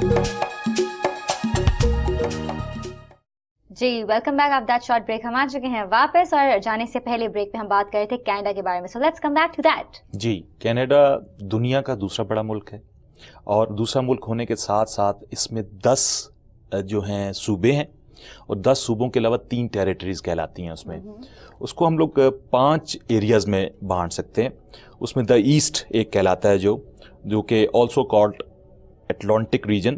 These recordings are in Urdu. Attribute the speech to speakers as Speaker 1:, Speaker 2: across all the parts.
Speaker 1: جی ویلکم بیک. آپ دیٹ شارٹ بریک ہم آ چکے ہیں واپس, اور جانے سے پہلے بریک پہ ہم بات کر رہے تھے کینیڈا کے بارے میں. So let's come back to that.
Speaker 2: جی, کینیڈا دنیا کا دوسرا بڑا ملک ہے, اور دوسرا ملک ہونے کے ساتھ ساتھ اس میں 10 جو ہیں صوبے ہیں, اور 10 صوبوں کے علاوہ 3 ٹیریٹریز کہلاتی ہیں. اس میں اس کو ہم لوگ 5 ایریاز میں بانٹ سکتے ہیں. اس میں دا ایسٹ ایک کہلاتا ہے جو کہ آلسو کالڈ اٹلانٹک ریجن.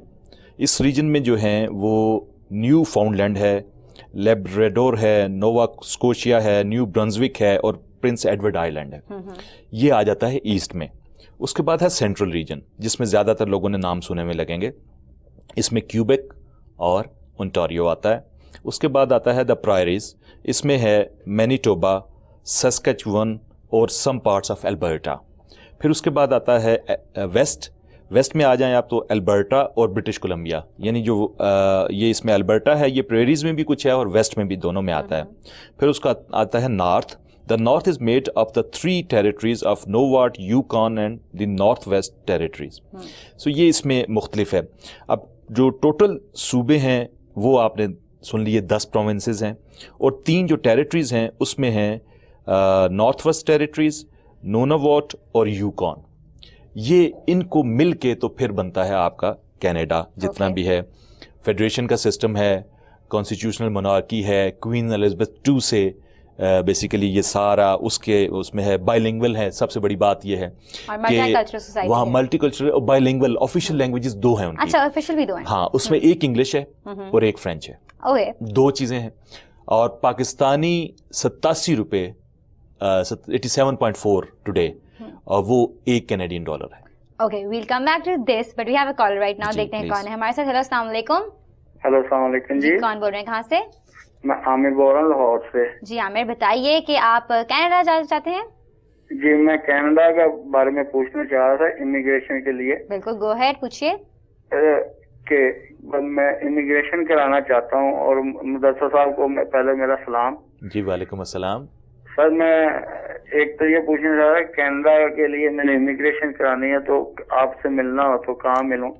Speaker 2: اس ریجن میں جو ہیں وہ نیو فاؤنڈ لینڈ ہے, لیبریڈور ہے, نووا اسکوشیا ہے, نیو برنزوک ہے, اور پرنس ایڈورڈ آئی لینڈ ہے. یہ آ جاتا ہے ایسٹ میں. اس کے بعد ہے سینٹرل ریجن, جس میں زیادہ تر لوگوں نے نام سنے میں لگیں گے. اس میں کیوبیک اور انٹاریو آتا ہے. اس کے بعد آتا ہے دا پرائریز. اس میں ہے مینیٹوبا, سسکیچون اور سم پارٹس آف البرٹا. پھر اس کے بعد آتا ہے ویسٹ میں آ جائیں آپ تو البرٹا اور برٹش کولمبیا, یعنی جو یہ اس میں البرٹا ہے, یہ پریریز میں بھی کچھ ہے اور ویسٹ میں بھی, دونوں میں آتا ہے. پھر اس کا آتا ہے north. The north is made of the 3 territories of Nunavut, Yukon and the north west territories. So یہ اس میں مختلف ہے. اب جو ٹوٹل صوبے ہیں وہ آپ نے سن لیے 10 پروونسز ہیں, اور 3 جو ٹیریٹریز ہیں اس میں ہیں نارتھ ویسٹ ٹیریٹریز, نوناواٹ اور یوکان. یہ ان کو مل کے تو پھر بنتا ہے آپ کا کینیڈا جتنا بھی ہے. فیڈریشن کا سسٹم ہے, کانسٹیٹیوشنل مونارکی ہے, کوئین الزبتھ 2 سے بیسیکلی یہ سارا اس میں ہے. بائی لنگول ہے, سب سے بڑی بات یہ ہے کہ وہاں ملٹی کلچرل اور بائی لنگول آفیشیل لینگویجز 2 ہیں ان کی.
Speaker 1: اچھا, آفیشیل بھی 2 ہیں.
Speaker 2: ہاں, اس میں ایک انگلش ہے اور ایک فرینچ ہے. 2 چیزیں ہیں. اور پاکستانی 87 روپے 87.4 ٹوڈے, اور وہ $1 کینیڈین ہے.
Speaker 1: Okay, well come back to this, but we have a caller right now. دیکھتے ہیں کون ہے ہمارے ساتھ. ہیلو, السلام علیکم.
Speaker 3: ہیلو, السلام علیکم. جی
Speaker 1: کون بول رہے ہیں, کہاں سے؟
Speaker 3: میں عامر بول رہا ہوں لاہور سے.
Speaker 1: جی عامر, بتائیے کہ آپ کینیڈا جانا چاہتے ہیں.
Speaker 3: جی, میں کینیڈا کے بارے میں پوچھنا چاہ رہا تھا امیگریشن کے لیے.
Speaker 1: بالکل, گو ہیڈ, پوچھیے.
Speaker 3: کہ میں امیگریشن کرانا چاہتا ہوں, اور مدثر صاحب کو پہلے میرا سلام.
Speaker 2: جی وعلیکم السلام.
Speaker 3: سر, میں ایک تو یہ پوچھنا چاہ رہا کینیڈا کے لیے میں نے امیگریشن کرانی ہے, تو آپ سے ملنا ہو تو کہاں ملوں؟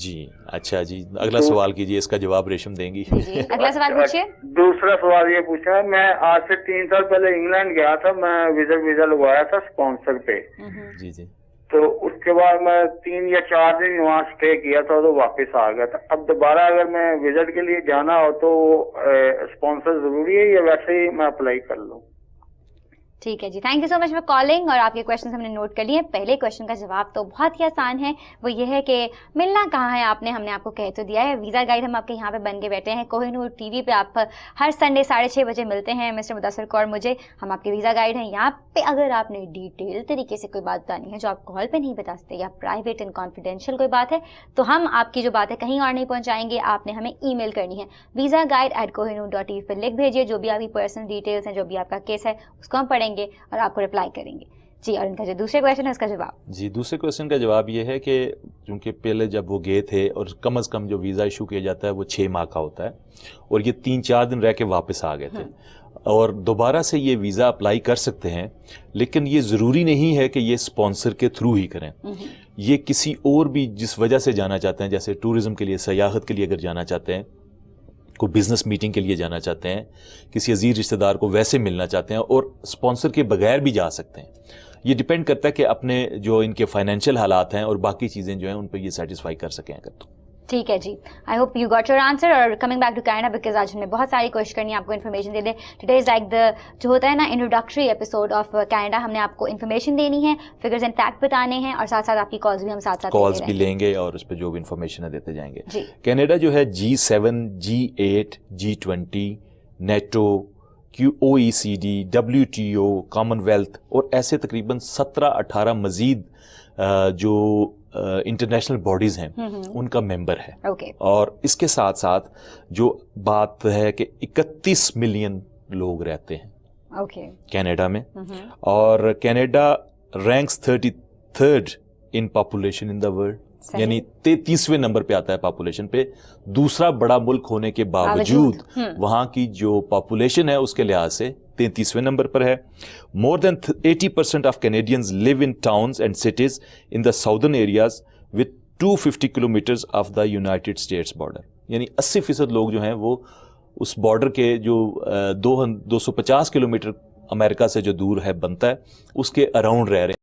Speaker 2: جی اچھا جی, اگلا سوال کیجیے, اس کا جواب ریشم دیں گی.
Speaker 1: اگلا سوال پوچھیے.
Speaker 3: دوسرا سوال یہ پوچھا, میں آج سے 3 سال پہلے انگلینڈ گیا تھا, میں ویزا لگوایا تھا اسپانسر پہ.
Speaker 2: جی جی.
Speaker 3: تو اس کے بعد میں 3 یا 4 دن وہاں اسٹے کیا تھا تو واپس آ گیا تھا. اب دوبارہ اگر میں وزٹ کے لیے جانا ہو تو اسپانسر ضروری ہے یا ویسے ہی میں اپلائی کر لوں؟
Speaker 1: ٹھیک ہے جی, thank you so much for calling. اور آپ کے کویشچنس ہم نے نوٹ کر لیے. پہلے کویشچن کا جواب تو بہت ہی آسان ہے, وہ یہ ہے کہ ملنا کہاں ہے آپ نے, ہم نے آپ کو کہہ تو دیا ہے. ویزا گائیڈ ہم آپ کے یہاں پہ بن کے بیٹھے ہیں کوہ نور ٹی وی پہ. آپ ہر سنڈے 6:30 بجے ملتے ہیں مسٹر مدثر کو اور مجھے. ہم آپ کے ویزا گائیڈ ہیں. یہاں پہ اگر آپ نے ڈیٹیل طریقے سے کوئی بات بتانی ہے جو آپ کال پہ نہیں بتا سکتے, یا پرائیویٹ اینڈ کانفیڈینشیل کوئی بات ہے, تو ہم آپ کی جو بات ہے کہیں اور نہیں پہنچائیں گے. آپ نے ہمیں ای میل کرنی ہے visaguide@kohinoor.tv پہ لکھ بھیجیے جو بھی آپ کی پرسنل ڈیٹیلس ہیں, جو بھی آپ کا کیس ہے اس کو ہم پڑھیں گے اور آپ کو اپلائی کریں گے. جی, اور ان کا جو دوسرے کویشچن ہے اس کا جواب.
Speaker 2: جی, دوسرے کویشچن کا جواب یہ ہے کہ چونکہ پہلے جب وہ گئے تھے, اور کم از کم جو ویزا ایشو کیا جاتا ہے وہ 6 ماہ کا ہوتا ہے, اور یہ 3-4 دن رہ کے واپس آ گئے تھے, اور دوبارہ سے یہ ویزا اپلائی کر سکتے ہیں. لیکن یہ ضروری نہیں ہے کہ یہ اسپانسر کے تھرو ہی کریں. یہ کسی اور بھی جس وجہ سے جانا چاہتے ہیں, جیسے ٹورزم کے لیے, سیاحت کے لیے اگر جانا چاہتے ہیں, کوئی بزنس میٹنگ کے لیے جانا چاہتے ہیں, کسی عزیز رشتہ دار کو ویسے ملنا چاہتے ہیں, اور اسپانسر کے بغیر بھی جا سکتے ہیں. یہ ڈیپینڈ کرتا ہے کہ اپنے جو ان کے فائنینشیل حالات ہیں اور باقی چیزیں جو ہیں ان پہ یہ سیٹسفائی کر سکیں اگر تو.
Speaker 1: ٹھیک ہے جی, I hope you got your answer. اور coming back to Canada, because آج ہم نے بہت ساری کوشش کرنی ہے آپ کو انفارمیشن دے دیں. ٹوڈے از لائک دا جو ہوتا ہے نا انٹروڈکٹری ایپیسوڈ آف کینیڈا. ہم نے آپ کو انفارمیشن دینی ہے, فگرز اینڈ فیکٹ بتانے ہیں, اور ساتھ ساتھ آپ کی کالز بھی ہم ساتھ
Speaker 2: کالز بھی لیں گے, اور اس پہ جو بھی انفارمیشن ہے دیتے جائیں گے.
Speaker 1: جی,
Speaker 2: کینیڈا جو ہے G7, G8, G20, NATO, OECD, WTO, Commonwealth, اور ایسے تقریباً 17-18 مزید جو انٹرنیشنل باڈیز ہیں ان کا ممبر ہے. اور اس کے ساتھ ساتھ جو بات ہے کہ 31 ملین لوگ رہتے ہیں کینیڈا میں, اور Canada ranks 33rd in population in the world, یعنی 33ویں نمبر پہ آتا ہے پاپولیشن پہ. دوسرا بڑا ملک ہونے کے باوجود وہاں کی جو پاپولیشن ہے اس کے لحاظ سے 33ویں نمبر پر ہے. More than 80% of Canadians live in towns and cities in the southern areas with 250 kilometers of the United States border. یعنی 80% لوگ جو ہیں وہ اس بارڈر کے جو 250 کلومیٹر امریکہ سے جو دور ہے بنتا ہے اس کے اراؤنڈ رہ رہے ہیں.